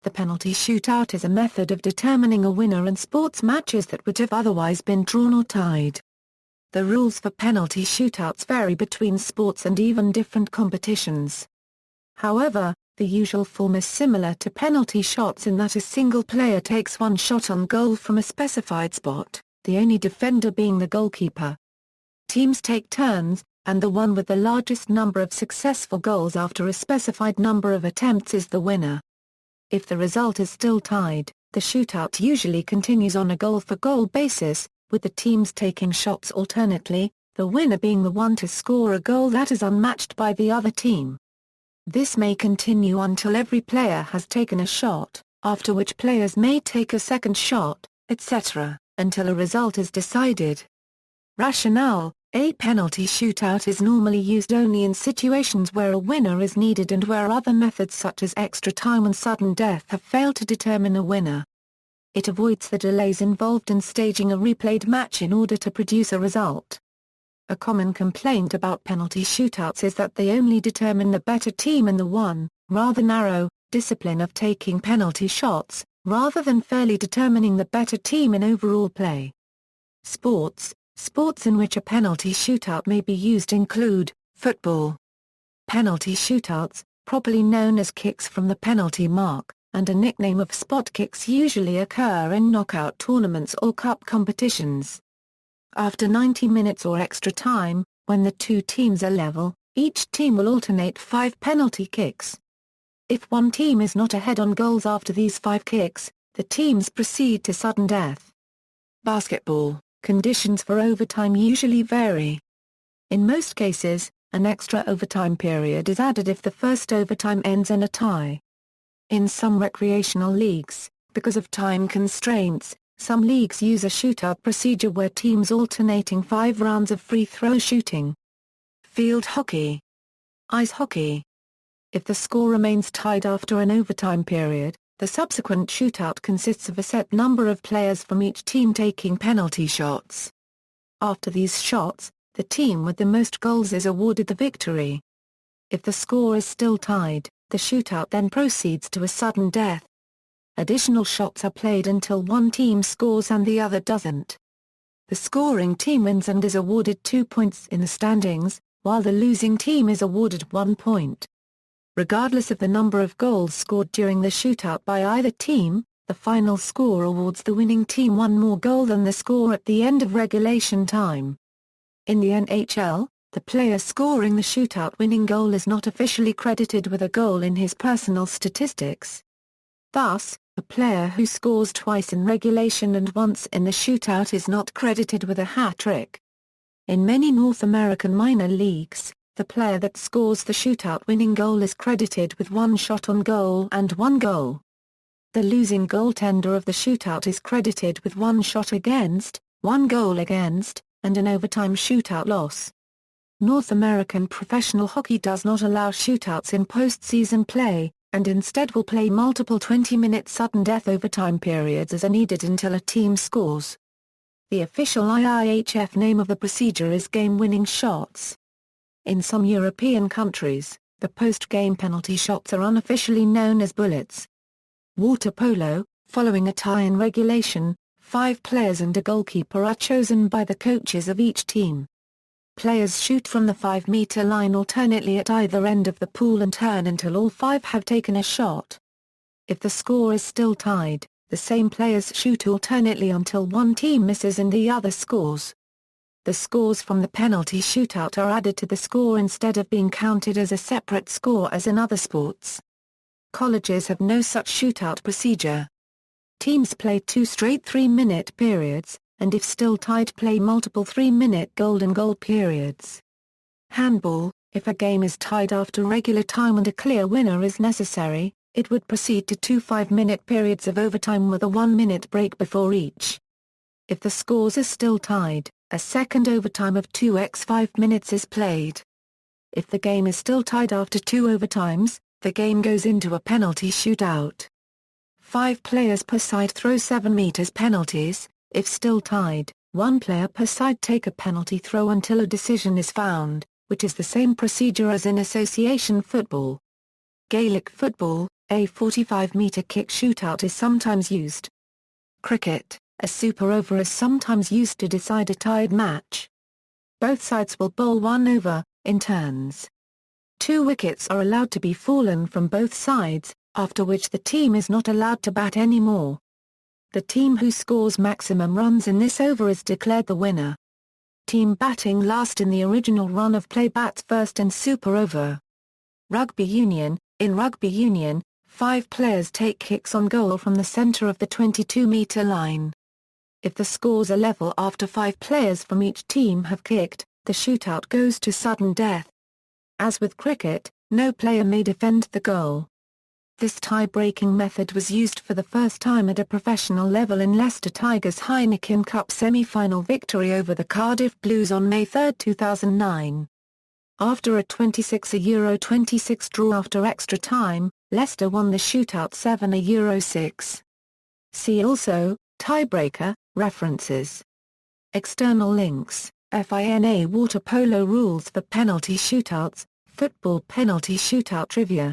The penalty shootout is a method of determining a winner in sports matches that would have otherwise been drawn or tied. The rules for penalty shootouts vary between sports and even different competitions. However, the usual form is similar to penalty shots in that a single player takes one shot on goal from a specified spot, the only defender being the goalkeeper. Teams take turns, and the one with the largest number of successful goals after a specified number of attempts is the winner. If the result is still tied, the shootout usually continues on a goal-for-goal basis, with the teams taking shots alternately, the winner being the one to score a goal that is unmatched by the other team. This may continue until every player has taken a shot, after which players may take a second shot, etc., until a result is decided. Rationale: a penalty shootout is normally used only in situations where a winner is needed and where other methods such as extra time and sudden death have failed to determine a winner. It avoids the delays involved in staging a replayed match in order to produce a result. A common complaint about penalty shootouts is that they only determine the better team in the rather narrow, discipline of taking penalty shots, rather than fairly determining the better team in overall play. Sports in which a penalty shootout may be used include football. Penalty shootouts, properly known as kicks from the penalty mark, and a nickname of spot kicks, usually occur in knockout tournaments or cup competitions. After 90 minutes or extra time, when the two teams are level, each team will alternate 5 penalty kicks. If one team is not ahead on goals after these 5 kicks, the teams proceed to sudden death. Basketball, conditions for overtime usually vary. In most cases, an extra overtime period is added if the first overtime ends in a tie. In some recreational leagues, because of time constraints, some leagues use a shootout procedure where teams alternating 5 rounds of free throw shooting. Field hockey. Ice hockey. If the score remains tied after an overtime period, the subsequent shootout consists of a set number of players from each team taking penalty shots. After these shots, the team with the most goals is awarded the victory. If the score is still tied, the shootout then proceeds to a sudden death. Additional shots are played until one team scores and the other doesn't. The scoring team wins and is awarded 2 points in the standings, while the losing team is awarded 1 point. Regardless of the number of goals scored during the shootout by either team, the final score awards the winning team 1 more goal than the score at the end of regulation time. In the NHL, the player scoring the shootout winning goal is not officially credited with a goal in his personal statistics. Thus, a player who scores twice in regulation and once in the shootout is not credited with a hat trick. In many North American minor leagues, the player that scores the shootout winning goal is credited with 1 shot on goal and 1 goal. The losing goaltender of the shootout is credited with 1 shot against, 1 goal against, and an overtime shootout loss. North American professional hockey does not allow shootouts in postseason play, and instead will play multiple 20-minute sudden death overtime periods as are needed until a team scores. The official IIHF name of the procedure is game-winning shots. In some European countries, the post-game penalty shots are unofficially known as bullets. Water polo, following a tie in regulation, 5 players and a goalkeeper are chosen by the coaches of each team. Players shoot from the 5-meter line alternately at either end of the pool and turn until all 5 have taken a shot. If the score is still tied, the same players shoot alternately until one team misses and the other scores. The scores from the penalty shootout are added to the score instead of being counted as a separate score as in other sports. Colleges have no such shootout procedure. Teams play 2 straight 3-minute periods, and if still tied play multiple 3-minute golden goal periods. Handball, if a game is tied after regular time and a clear winner is necessary, it would proceed to 2 5-minute periods of overtime with a 1-minute break before each. If the scores are still tied, a second overtime of 2x 5 minutes is played. If the game is still tied after 2 overtimes, the game goes into a penalty shootout. 5 players per side throw 7 meters penalties. If still tied, 1 player per side take a penalty throw until a decision is found, which is the same procedure as in association football. Gaelic football, A 45-meter kick shootout is sometimes used. Cricket, a super over is sometimes used to decide a tied match. Both sides will bowl one over, in turns. 2 wickets are allowed to be fallen from both sides, after which the team is not allowed to bat anymore. The team who scores maximum runs in this over is declared the winner. Team batting last in the original run of play bats first in super over. Rugby union. In rugby union, 5 players take kicks on goal from the centre of the 22-metre line. If the scores are level after 5 players from each team have kicked, the shootout goes to sudden death. As with cricket, no player may defend the goal. This tie-breaking method was used for the first time at a professional level in Leicester Tigers' Heineken Cup semi-final victory over the Cardiff Blues on May 3, 2009. After a 26-26 draw after extra time, Leicester won the shootout 7-6. See also, tiebreaker, references. External links, FINA Water Polo Rules for Penalty Shootouts, Football Penalty Shootout Trivia.